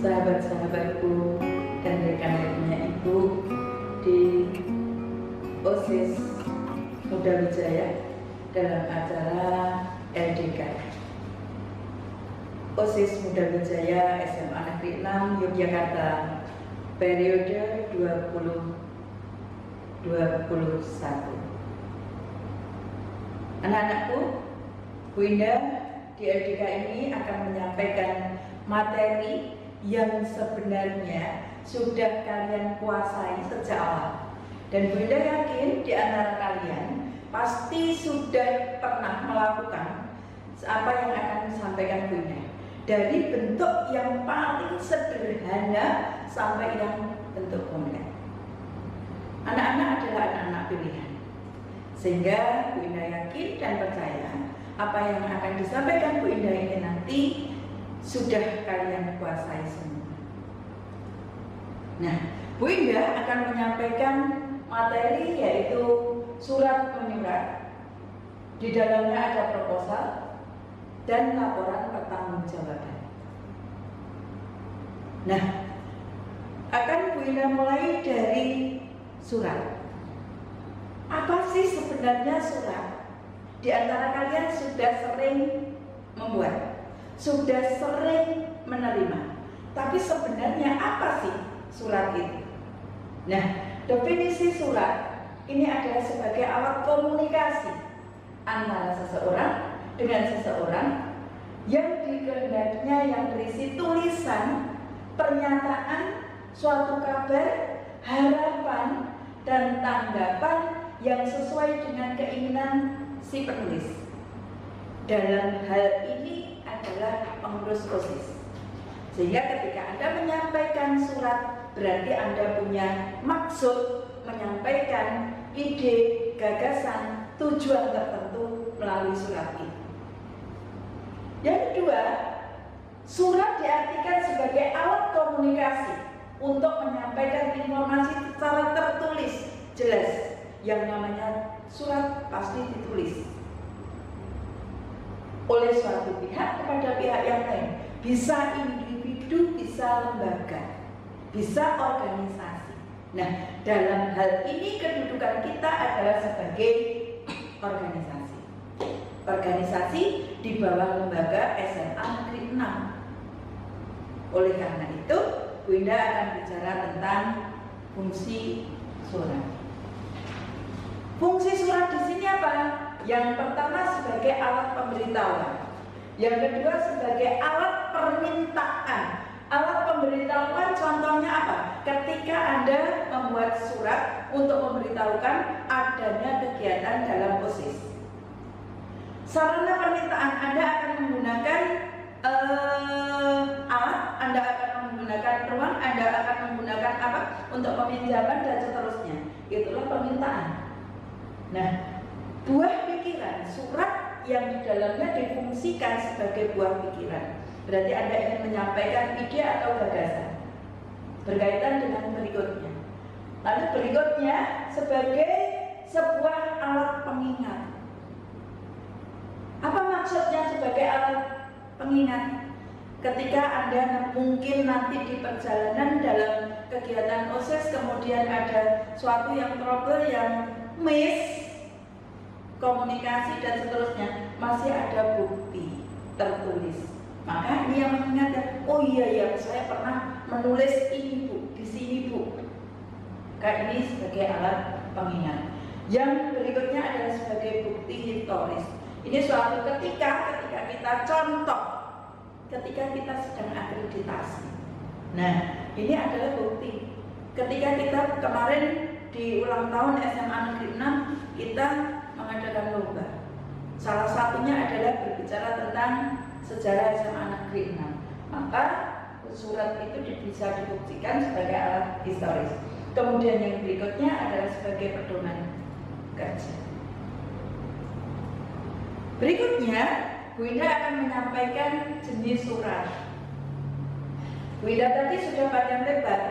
sahabat-sahabatku dan rekan-rekannya Ibu di OSIS Muda Wijaya dalam acara LDK. OSIS Muda Wijaya SMA Negeri 6 Yogyakarta periode 2021. Anak-anakku, Bu Indah di LDK ini akan menyampaikan materi yang sebenarnya sudah kalian kuasai sejak awal. Dan Bu Indah yakin di antara kalian pasti sudah pernah melakukan apa yang akan disampaikan Bu Indah. Dari bentuk yang paling sederhana sampai yang bentuk kompleks. Anak-anak adalah anak-anak pilihan. Sehingga Bu Indah yakin dan percaya apa yang akan disampaikan Bu Indah ini nanti sudah kalian kuasai semua. Nah, Bu Indah akan menyampaikan materi yaitu surat menyurat. Di dalamnya ada proposal dan laporan pertanggungjawaban. Nah, akan Bu Indah mulai dari surat. Apa sih sebenarnya surat? Di antara kalian sudah sering membuat, sudah sering menerima. Tapi sebenarnya apa sih surat itu? Nah, definisi surat ini adalah sebagai alat komunikasi antara seseorang dengan seseorang yang dikehendakinya yang berisi tulisan, pernyataan, suatu kabar, harapan, dan tanggapan yang sesuai dengan keinginan si penulis. Dalam hal ini adalah pengurus OSIS. Sehingga ketika Anda menyampaikan surat, berarti Anda punya maksud menyampaikan ide, gagasan, tujuan tertentu melalui surat itu. Yang kedua, surat diartikan sebagai alat komunikasi untuk menyampaikan informasi secara tertulis, jelas. Yang namanya surat pasti ditulis oleh suatu pihak kepada pihak yang lain. Bisa individu, bisa lembaga, bisa organisasi. Nah, dalam hal ini kedudukan kita adalah sebagai organisasi. Organisasi di bawah lembaga SMA Negeri 6. Oleh karena itu, Bu Indah akan bicara tentang fungsi surat. Fungsi surat di sini apa? Yang pertama sebagai alat pemberitahuan. Yang kedua sebagai alat permintaan. Alat pemberitahuan contohnya apa? Ketika Anda membuat surat untuk memberitahukan adanya kegiatan dalam OSIS. Sarana permintaan Anda akan menggunakan alat, Anda akan menggunakan ruang, Anda akan menggunakan apa? Untuk peminjaman dan seterusnya. Itulah permintaan. Nah, buah pikiran, surat yang di dalamnya difungsikan sebagai buah pikiran. Berarti Anda ingin menyampaikan ide atau gagasan berkaitan dengan berikutnya. Lalu berikutnya sebagai sebuah alat pengingat. Apa maksudnya sebagai alat pengingat? Ketika Anda mungkin nanti di perjalanan dalam kegiatan OSIS kemudian ada suatu yang trouble, yang miss komunikasi dan seterusnya, masih ada bukti tertulis. Maka ini yang mengingatkan, oh iya ya, saya pernah menulis ini Bu, di sini Bu. Kayak ini sebagai alat pengingat. Yang berikutnya adalah sebagai bukti historis. Ini suatu ketika kita contoh, ketika kita sedang akreditasi. Nah, ini adalah bukti. Ketika kita kemarin di ulang tahun SMA Negeri 6, kita mengadakan lomba. Salah satunya adalah berbicara tentang sejarah SMA Negeri 6. Maka surat itu bisa dibuktikan sebagai alat historis. Kemudian yang berikutnya adalah sebagai pedoman kerja. Berikutnya, Bu Indah akan menyampaikan jenis surat. Bu Indah tadi sudah panjang lebar.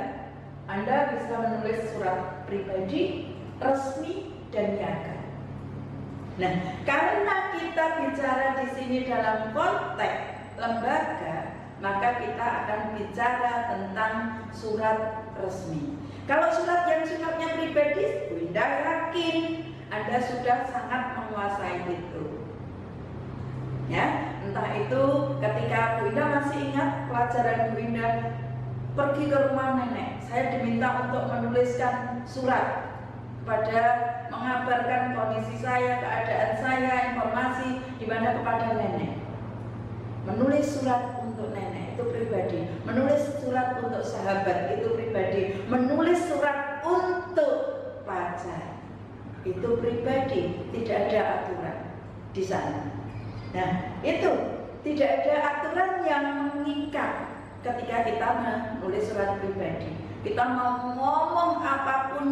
Anda bisa menulis surat pribadi, resmi, dan niaga. Nah, karena kita bicara di sini dalam konteks lembaga, maka kita akan bicara tentang surat resmi. Kalau surat yang sifatnya pribadi, Bu Indah yakin Anda sudah sangat menguasai itu. Ya, entah itu ketika Bu Indah masih ingat pelajaran Bu Indah pergi ke rumah nenek, saya diminta untuk menuliskan surat kepada mengabarkan kondisi saya, keadaan saya, informasi di mana kepada nenek. Menulis surat untuk nenek itu pribadi, menulis surat untuk sahabat itu pribadi, menulis surat untuk pacar itu pribadi, tidak ada aturan di sana. Nah, itu tidak ada aturan yang mengikat ketika kita menulis surat pribadi. Kita mau ngomong apapun,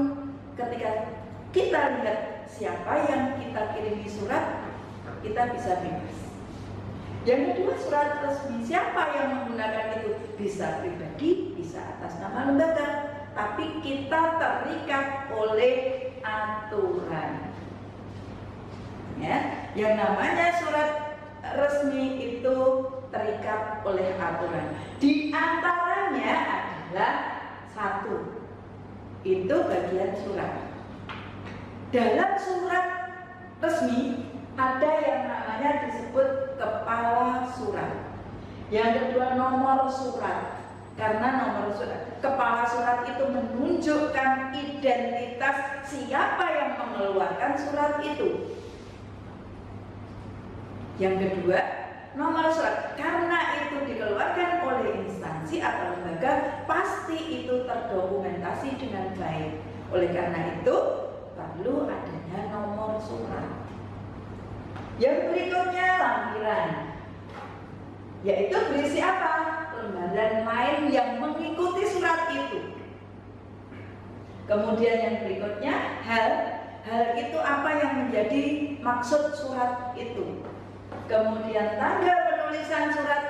ketika kita lihat siapa yang kita kirimi surat, kita bisa bebas. Yang kedua, surat resmi, siapa yang menggunakan itu? Bisa pribadi, bisa atas nama lembaga, tapi kita terikat oleh aturan. Ya, yang namanya surat resmi itu terikat oleh aturan. Di antaranya adalah satu, itu bagian surat. Dalam surat resmi ada yang namanya disebut kepala surat. Yang kedua, nomor surat. Karena nomor surat, kepala surat itu menunjukkan identitas siapa yang mengeluarkan surat itu. Yang kedua, nomor surat. Karena itu dikeluarkan oleh instansi atau lembaga, pasti itu terdokumentasi dengan baik. Oleh karena itu, perlu adanya nomor surat. Yang berikutnya, lampiran, yaitu berisi apa? Lembaran lain yang mengikuti surat itu. Kemudian yang berikutnya, hal itu apa yang menjadi maksud surat itu. Kemudian tanggal penulisan surat,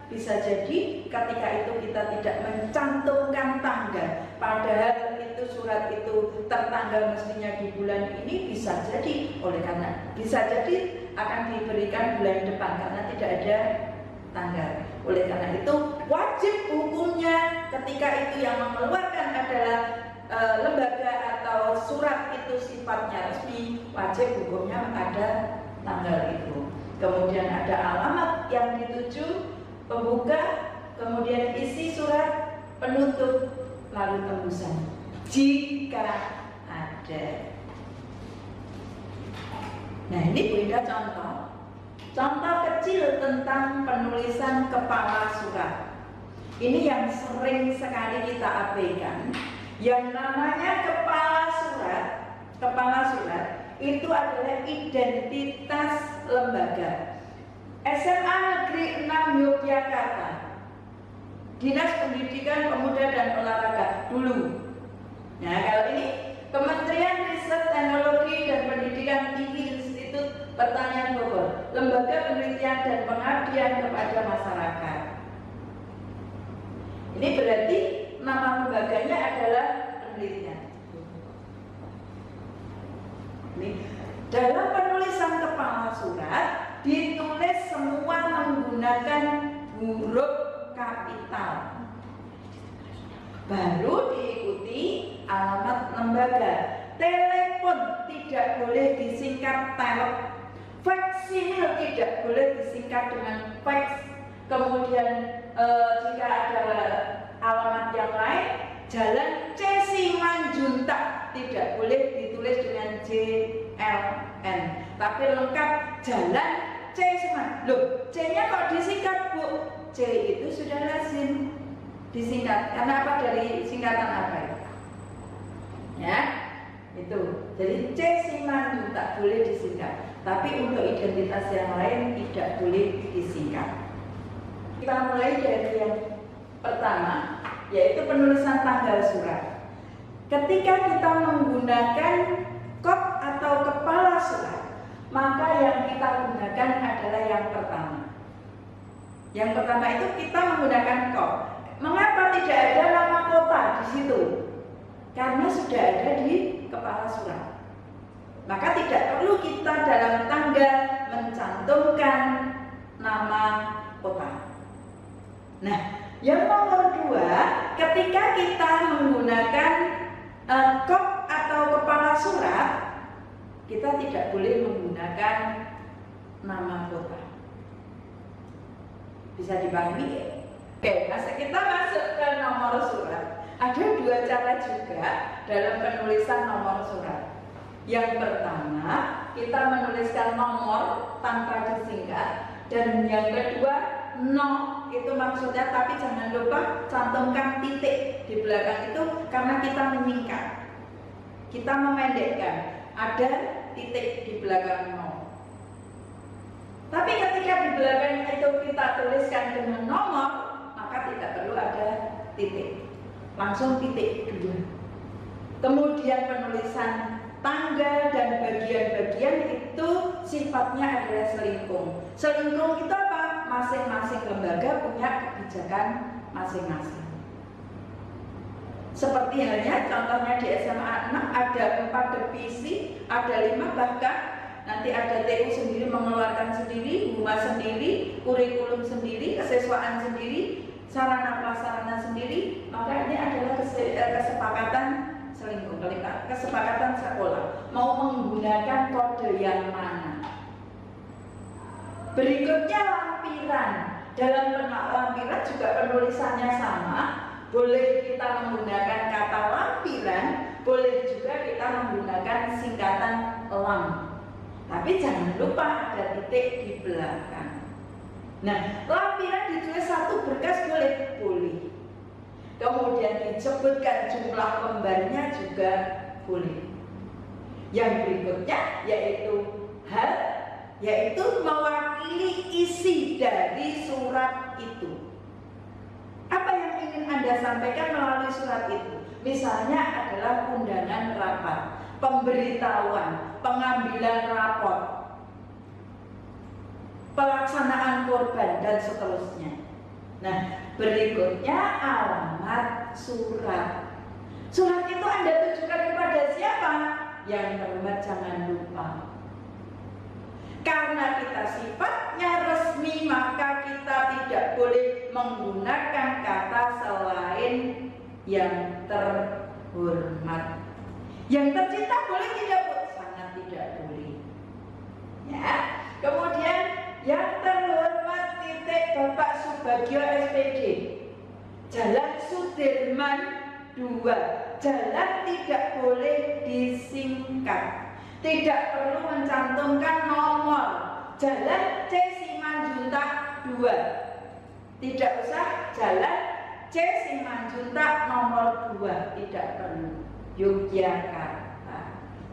bisa jadi ketika itu kita tidak mencantumkan tanggal, padahal itu surat itu tertanggal mestinya di bulan ini, bisa jadi akan diberikan bulan depan karena tidak ada tanggal. Oleh karena itu wajib hukumnya ketika itu yang mengeluarkan adalah lembaga atau surat itu sifatnya resmi, wajib hukumnya ada tanggal itu. Kemudian ada alamat yang dituju, pembuka, kemudian isi surat, penutup, lalu tembusan jika ada. Nah, ini Bu Indah contoh kecil tentang penulisan kepala surat. Ini yang sering sekali kita abaikan. Yang namanya kepala surat itu adalah identitas lembaga. SMA Negeri 6 Yogyakarta, Dinas Pendidikan Pemuda dan Olahraga dulu. Nah, kalau ini Kementerian Riset Teknologi dan Pendidikan Tinggi Institut Pertanian Bogor, Lembaga Penelitian dan Pengabdian kepada Masyarakat. Ini berarti nama lembaganya adalah penelitian. Ini dalam penulisan kepala surat ditulis semua menggunakan huruf kapital. Baru diikuti alamat lembaga. Telepon tidak boleh disingkat telep. Faksimil tidak boleh disingkat dengan fax. Kemudian jika ada alamat yang lain, Jalan C. Simanjuntak tidak boleh ditulis dengan JLN, tapi lengkap Jalan C. Simanjuntak. Loh, C-nya kok disingkat, Bu? C itu sudah lazim disingkat. Karena apa? Dari singkatan apa ya? Ya, itu. Jadi C. Simanjuntak boleh disingkat, tapi untuk identitas yang lain tidak boleh disingkat. Kita mulai dari yang pertama, yaitu penulisan tanggal surat. Ketika kita menggunakan kop atau kepala surat, maka yang kita gunakan adalah yang pertama. Yang pertama itu kita menggunakan kop. Mengapa tidak ada nama kota di situ? Karena sudah ada di kepala surat. Maka tidak perlu kita dalam tanggal mencantumkan nama kota. Nah, yang nomor 2, ketika kita menggunakan kop atau kepala surat, kita tidak boleh menggunakan nama kota. Bisa dipahami? Oke, kita masuk ke nomor surat. Ada 2 cara juga dalam penulisan nomor surat. Yang pertama, kita menuliskan nomor tanpa disingkat, dan yang kedua, no itu maksudnya, tapi jangan lupa cantumkan titik di belakang itu karena kita menyingkat, kita memendekkan, ada titik di belakang no. Tapi ketika di belakang itu kita tuliskan dengan nomor, maka tidak perlu ada titik, langsung titik dulu. Kemudian penulisan tanggal dan bagian-bagian itu sifatnya adalah selingkung. Selingkung itu apa? Masing-masing lembaga punya kebijakan masing-masing. Seperti halnya contohnya di SMA 6 ada 4 divisi, ada 5 bahkan. Nanti ada TU sendiri mengeluarkan sendiri, humas sendiri, kurikulum sendiri, kesiswaan sendiri, sarana prasarana sendiri. Maka ini adalah kesepakatan selingkuh, kesepakatan sekolah mau menggunakan kode yang mana. Berikutnya lampiran. Dalam lampiran juga penulisannya sama. Boleh kita menggunakan kata lampiran, boleh juga kita menggunakan singkatan lam. Tapi jangan lupa ada titik di belakang. Nah, lampiran ditulis 1 berkas boleh? Boleh. Kemudian disebutkan jumlah lembarnya juga boleh. Yang berikutnya yaitu hal, yaitu mewakili isi dari surat itu. Apa yang ingin Anda sampaikan melalui surat itu? Misalnya adalah undangan rapat, pemberitahuan, pengambilan rapor, pelaksanaan korban, dan seterusnya. Nah, berikutnya alamat surat. Surat itu Anda tujukan kepada siapa? Yang terhormat jangan lupa. Karena kita sifatnya resmi, maka kita tidak boleh menggunakan kata selain yang terhormat. Yang tercinta boleh tidak, Bu? Sangat tidak boleh. Ya. Kemudian yang terhormat titik Bapak Subagio SPD, Jalan Sudirman 2. Jalan tidak boleh disingkat. Tidak perlu mencantumkan nomor. Jalan C Simanjuntak 2. Tidak usah jalan C Simanjuntak nomor 2. Tidak perlu. Yogyakarta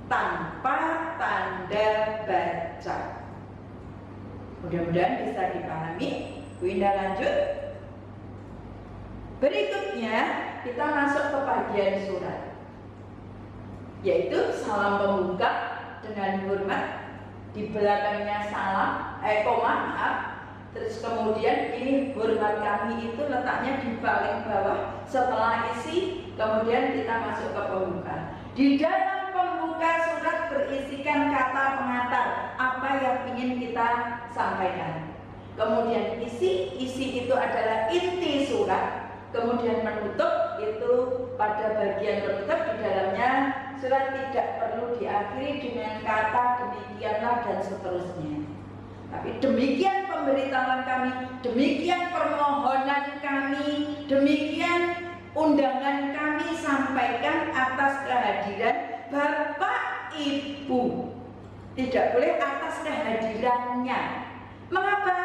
tanpa tanda baca. Mudah-mudahan bisa dipahami. Bu Indah lanjut. Berikutnya kita masuk ke bagian surat, yaitu salam pembuka dengan hormat, di belakangnya salam, koma, maaf. Terus kemudian ini hormat kami itu letaknya di paling bawah setelah isi, kemudian kita masuk ke pembuka. Di dalam pembuka surat berisikan kata pengantar apa yang ingin kita sampaikan. Kemudian isi itu adalah inti surat. Kemudian penutup itu pada bagian penutup di dalamnya surat tidak perlu diakhiri dengan kata demikianlah dan seterusnya. Tapi demikian pemberitahuan kami, demikian permohonan kami, demikian undangan kami sampaikan atas kehadiran Bapak Ibu. Tidak boleh atas kehadirannya. Mengapa?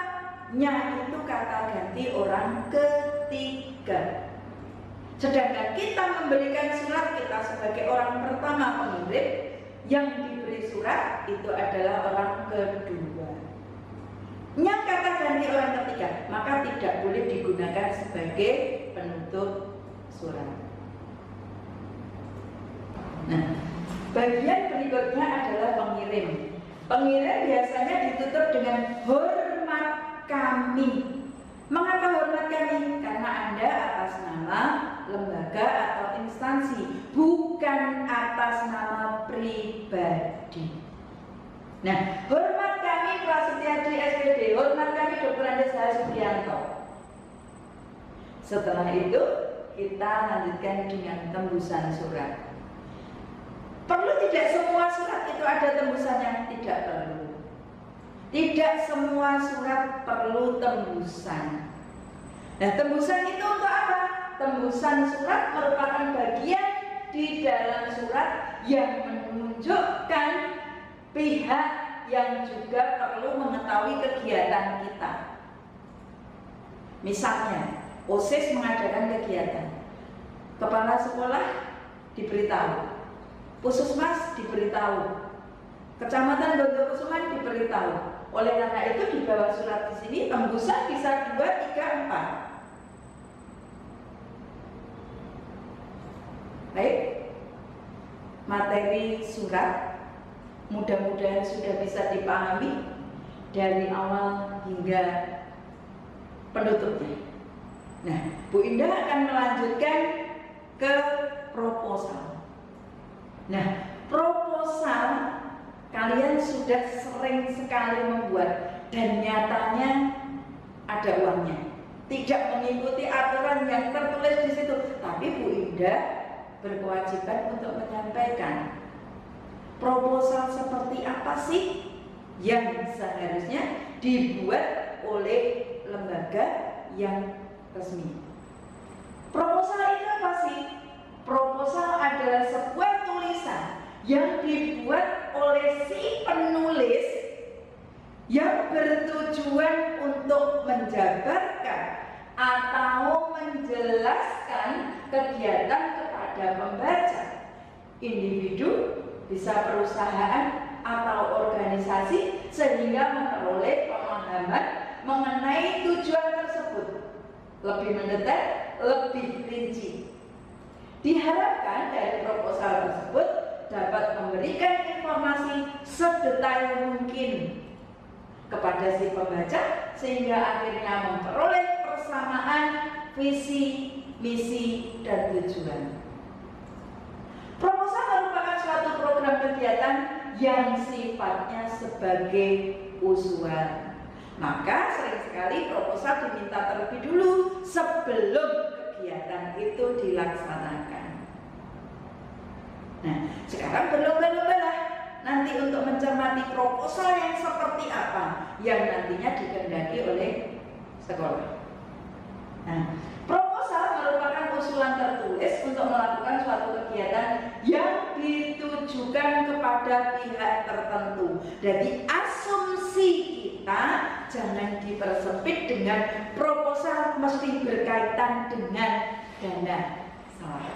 Nya itu kata ganti orang ketiga. Sedangkan kita memberikan surat, kita sebagai orang pertama pengirim, yang diberi surat itu adalah orang kedua. Nya kata ganti orang ketiga, maka tidak boleh digunakan sebagai penutup surat. Nah, bagian berikutnya adalah pengirim. Pengirim biasanya ditutup dengan hormat kami. Mengapa hormat kami? Karena Anda atas nama lembaga atau instansi, bukan atas nama pribadi. Nah, hormat kami Prasetya Dwi SPD, hormat kami Dr. Andes Sugianto. Setelah itu kita lanjutkan dengan tembusan surat. Perlu tidak semua surat itu ada tembusannya? Tidak perlu. Tidak semua surat perlu tembusan. Nah, tembusan itu untuk apa? Tembusan surat merupakan bagian di dalam surat yang menunjukkan pihak yang juga perlu mengetahui kegiatan kita. Misalnya, OSIS mengadakan kegiatan, kepala sekolah diberitahu, Puskesmas diberitahu, Kecamatan Gondokusuman diberitahu. Oleh karena itu di bawah surat di sini tembusan bisa 2, 3, 4. Baik, materi surat mudah-mudahan sudah bisa dipahami dari awal hingga penutupnya. Nah, Bu Indah akan melanjutkan ke proposal. Nah, proposal kalian sudah sering sekali membuat dan nyatanya ada uangnya. Tidak mengikuti aturan yang tertulis di situ, tapi Bu Indah berkewajiban untuk menyampaikan proposal seperti apa sih yang seharusnya dibuat oleh lembaga yang resmi. Proposal itu apa sih? Proposal adalah sebuah tulisan yang dibuat oleh si penulis yang bertujuan untuk menjabarkan atau menjelaskan kegiatan kepada pembaca, individu, bisa perusahaan atau organisasi, sehingga memperoleh pemahaman mengenai tujuan tersebut lebih mendetail, lebih rinci. Diharapkan dari proposal tersebut dapat memberikan informasi sedetail mungkin kepada si pembaca, sehingga akhirnya memperoleh persamaan visi, misi, dan tujuan. Proposal merupakan suatu program kegiatan yang sifatnya sebagai usulan. Maka sering sekali proposal diminta terlebih dulu sebelum kegiatan itu dilaksanakan. Nah, sekarang berlomba-lombalah nanti untuk mencermati proposal yang seperti apa yang nantinya dikehendaki oleh sekolah. Nah, proposal merupakan usulan tertulis untuk melakukan suatu kegiatan yang ditujukan kepada pihak tertentu. Jadi asumsi kita jangan dipersempit dengan proposal mesti berkaitan dengan dana. Salah.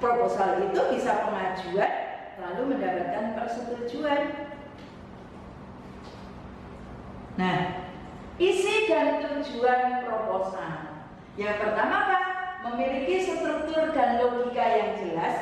Proposal itu bisa pengajuan lalu mendapatkan persetujuan. Nah, isi dan tujuan proposal. Yang pertama apa? Memiliki struktur dan logika yang jelas.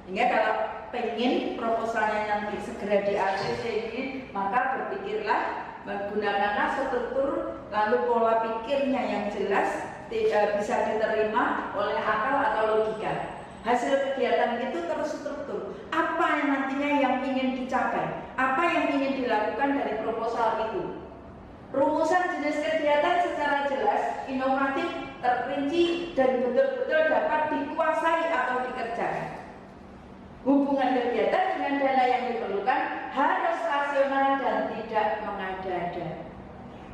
Sehingga kalau pengen proposalnya nanti segera di ACC ini, maka berpikirlah, menggunakanlah struktur lalu pola pikirnya yang jelas, tidak bisa diterima oleh akal atau logika. Hasil kegiatan itu terstruktur. Apa yang nantinya yang ingin dicapai? Apa yang ingin dilakukan dari proposal itu? Rumusan jenis kegiatan secara jelas, inovatif, terperinci, dan betul-betul dapat dikuasai atau dikerjakan. Hubungan kegiatan dengan dana yang diperlukan harus rasional dan tidak mengada-ada.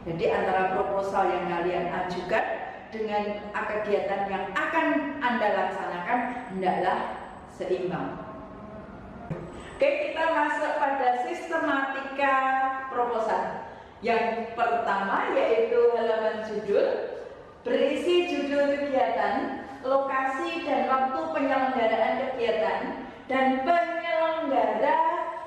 Jadi antara proposal yang kalian ajukan dengan kegiatan yang akan Anda laksanakan hendaklah seimbang. Oke, kita masuk pada sistematika proposal. Yang pertama yaitu halaman judul, berisi judul kegiatan, lokasi dan waktu penyelenggaraan kegiatan, dan penyelenggara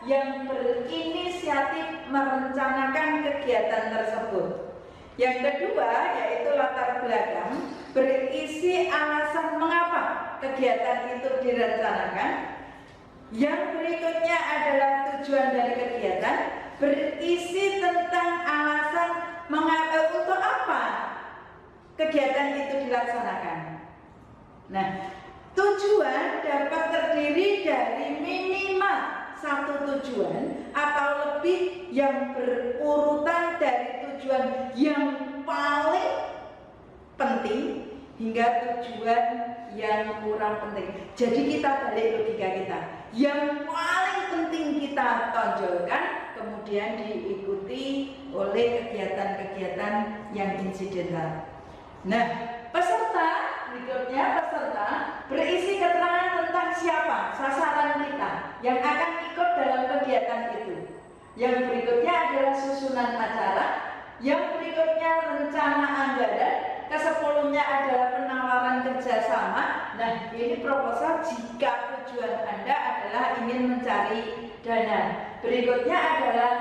yang berinisiatif merencanakan kegiatan tersebut. Yang kedua yaitu latar belakang, berisi alasan mengapa kegiatan itu direncanakan. Yang berikutnya adalah tujuan dari kegiatan, berisi tentang alasan mengapa, untuk apa kegiatan itu dilaksanakan. Nah, tujuan dapat terdiri dari minimal satu tujuan atau lebih yang berurutan dari tujuan yang paling penting hingga tujuan yang kurang penting. Jadi kita balik logika kita, yang paling penting kita tonjolkan, kemudian diikuti oleh kegiatan-kegiatan yang insidental. Nah, peserta berisi keterangan tentang siapa sasaran kita yang akan ikut dalam kegiatan itu. Yang berikutnya adalah susunan acara, yang berikutnya rencana anggaran, ke-10-nya adalah penawaran kerjasama. Nah, ini proposal jika tujuan Anda adalah ingin mencari dana. Berikutnya adalah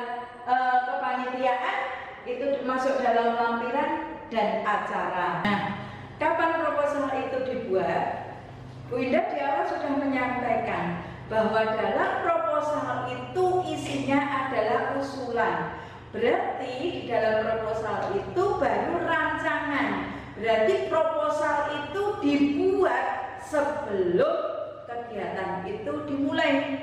kepanitiaan, itu masuk dalam lampiran dan acara. Nah, kapan proposal itu dibuat? Bu Indah di awal sudah menyampaikan bahwa dalam proposal itu isinya adalah usulan. Berarti di dalam proposal itu baru rancangan. Berarti proposal itu dibuat sebelum kegiatan itu dimulai.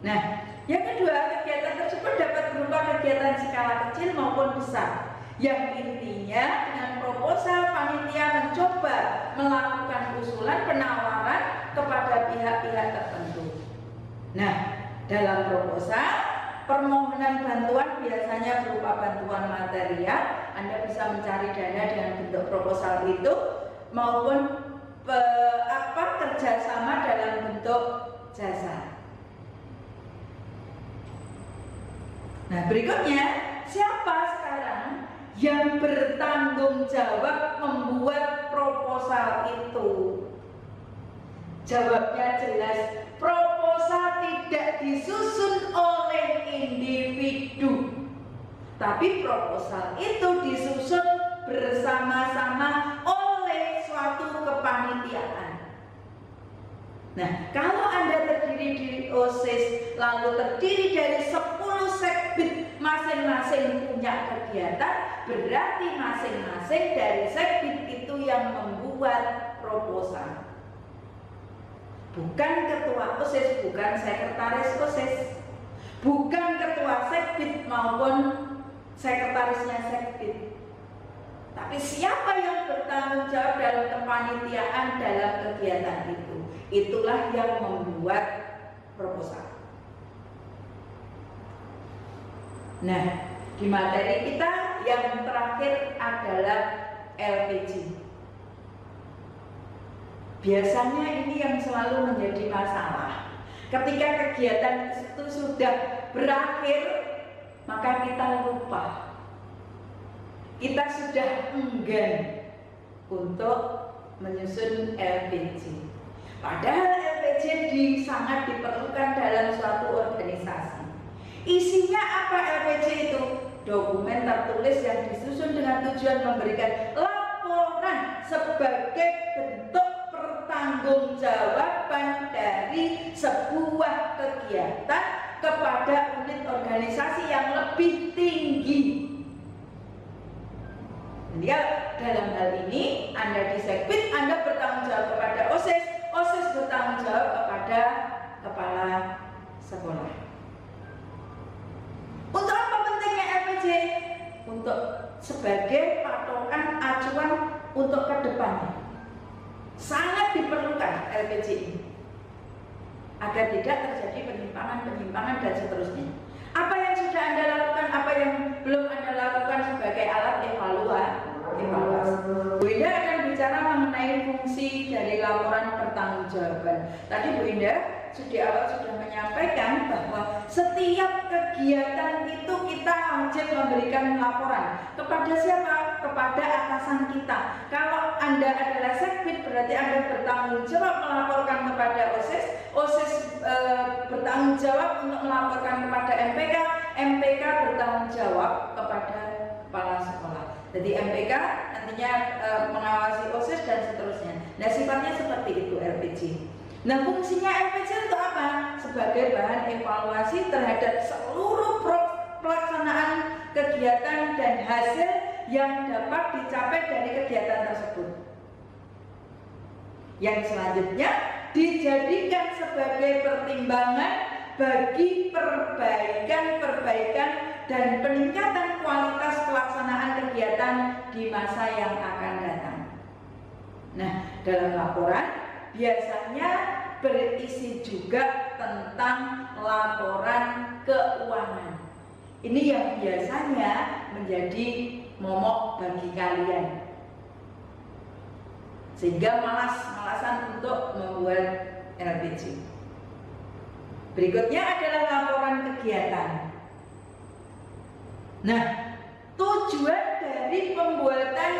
Nah, yang kedua, kegiatan tersebut dapat berupa kegiatan skala kecil maupun besar. Yang intinya dengan proposal panitia mencoba melakukan usulan penawaran kepada pihak-pihak tertentu. Nah, dalam proposal permohonan bantuan biasanya berupa bantuan material. Anda bisa mencari dana dengan bentuk proposal itu, maupun kerjasama dalam bentuk jasa. Nah, berikutnya, siapa sekarang yang bertanggung jawab membuat proposal itu? Jawabnya jelas, proposal tidak disusun oleh individu, tapi proposal itu disusun bersama-sama oleh suatu kepanitiaan. Nah, kalau Anda terdiri di OSIS, lalu terdiri dari 10 sekbid, masing-masing punya kegiatan, berarti masing-masing dari sekbid itu yang membuat proposal. Bukan ketua OSIS, bukan sekretaris OSIS, bukan ketua sekbid maupun sekretarisnya sekbid. Tapi siapa yang bertanggung jawab dalam kepanitiaan dalam kegiatan itu? Itulah yang membuat proposal. Nah, di materi kita yang terakhir adalah LPG. Biasanya ini yang selalu menjadi masalah. Ketika kegiatan itu sudah berakhir, maka kita lupa. Kita sudah enggan untuk menyusun LPG. Padahal LPG sangat diperlukan dalam suatu organisasi. Isinya apa LPG itu? Dokumen tertulis yang disusun dengan tujuan memberikan laporan sebagai bentuk pertanggungjawaban dari sebuah kegiatan kepada unit organisasi yang lebih tinggi. Ya, dalam hal ini Anda di sekbid, Anda bertanggung jawab kepada OSIS, OSIS bertanggung jawab kepada kepala sekolah. Untuk apa pentingnya LPG? Untuk sebagai patokan acuan untuk ke depannya. Sangat diperlukan LPG ini agar tidak terjadi penyimpangan dan seterusnya. Apa yang sudah Anda lakukan, apa yang belum Anda lakukan sebagai alat evaluasi. Bu Indah akan bicara mengenai fungsi dari laporan pertanggungjawaban. Tadi Bu Indah di awal sudah menyampaikan bahwa setiap kegiatan itu kita wajib memberikan laporan. Kepada siapa? Kepada atasan kita. Kalau Anda adalah sekbid, berarti Anda bertanggung jawab melaporkan kepada OSIS. OSIS bertanggung jawab untuk melaporkan kepada MPK. MPK bertanggung jawab kepada kepala sekolah. Jadi MPK nantinya mengawasi OSIS dan seterusnya. Nah, sifatnya seperti itu LPG. Nah, fungsinya LPG untuk apa? Sebagai bahan evaluasi terhadap seluruh pelaksanaan kegiatan dan hasil yang dapat dicapai dari kegiatan tersebut. Yang selanjutnya dijadikan sebagai pertimbangan bagi perbaikan dan peningkatan kualitas pelaksanaan kegiatan di masa yang akan datang. Nah, dalam laporan biasanya berisi juga tentang laporan keuangan. Ini yang biasanya menjadi momok bagi kalian, sehingga malas-malasan untuk membuat LPG. Berikutnya adalah laporan kegiatan. Nah, tujuan dari pembuatan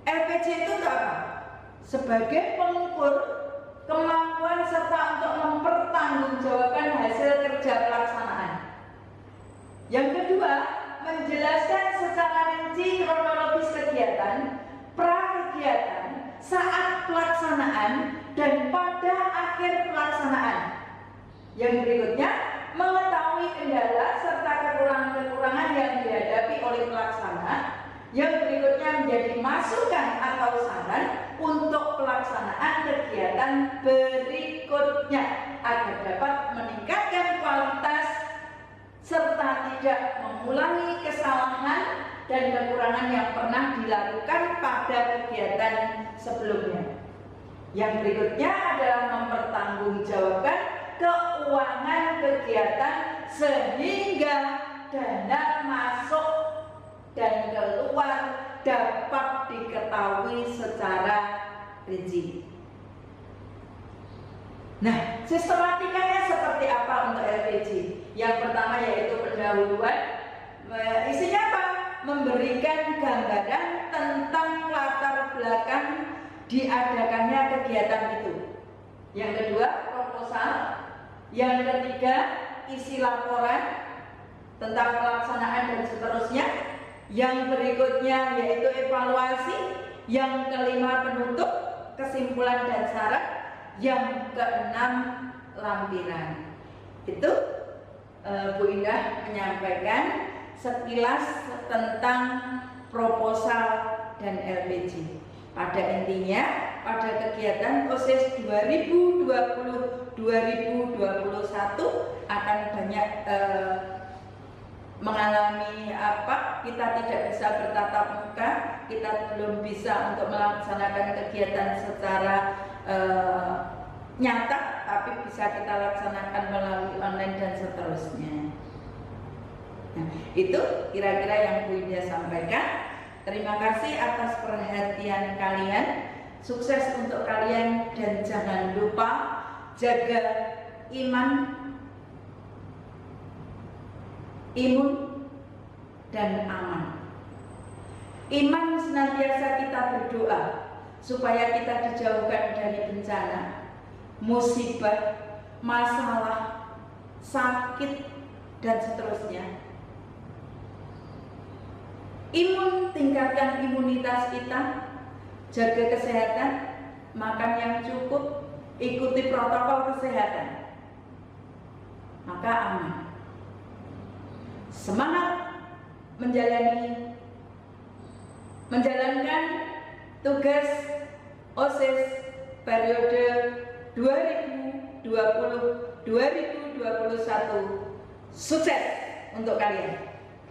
LPG itu apa? Sebagai pengukur kemampuan serta untuk mempertanggungjawabkan hasil kerja pelaksanaan. Yang kedua, menjelaskan secara rinci kronologis kegiatan, pra-kegiatan, saat pelaksanaan, dan pada akhir pelaksanaan. Yang berikutnya, mengetahui kendala serta kekurangan-kekurangan yang dihadapi oleh pelaksana. Yang berikutnya menjadi masukan atau saran untuk pelaksanaan kegiatan berikutnya agar dapat meningkatkan kualitas serta tidak mengulangi kesalahan dan kekurangan yang pernah dilakukan pada kegiatan sebelumnya. Yang berikutnya adalah mempertanggungjawabkan keuangan kegiatan sehingga dana masuk dan keluar dapat diketahui secara rinci. Nah, sistematikanya seperti apa untuk LPG? Yang pertama yaitu pendahuluan. Isinya apa? Memberikan gambaran tentang latar belakang diadakannya kegiatan itu. Yang kedua, proposal. Yang ketiga, isi laporan tentang pelaksanaan dan seterusnya. Yang berikutnya yaitu evaluasi. Yang kelima, penutup, kesimpulan dan saran. Yang keenam, lampiran. Itu Bu Indah menyampaikan sekilas tentang proposal dan LPG. Pada intinya, pada kegiatan OSIS 2020-2021 akan banyak mengalami kita tidak bisa bertatap muka, kita belum bisa untuk melaksanakan kegiatan secara nyata, tapi bisa kita laksanakan melalui online dan seterusnya. Nah, itu kira-kira yang Bu Indah sampaikan. Terima kasih atas perhatian kalian. Sukses untuk kalian dan jangan lupa jaga iman, imun, dan aman. Iman senantiasa kita berdoa supaya kita dijauhkan dari bencana, musibah, masalah, sakit, dan seterusnya. Imun, tingkatkan imunitas kita, jaga kesehatan, makan yang cukup, ikuti protokol kesehatan, maka aman. Semangat menjalankan tugas OSIS periode 2020-2021. Sukses untuk kalian.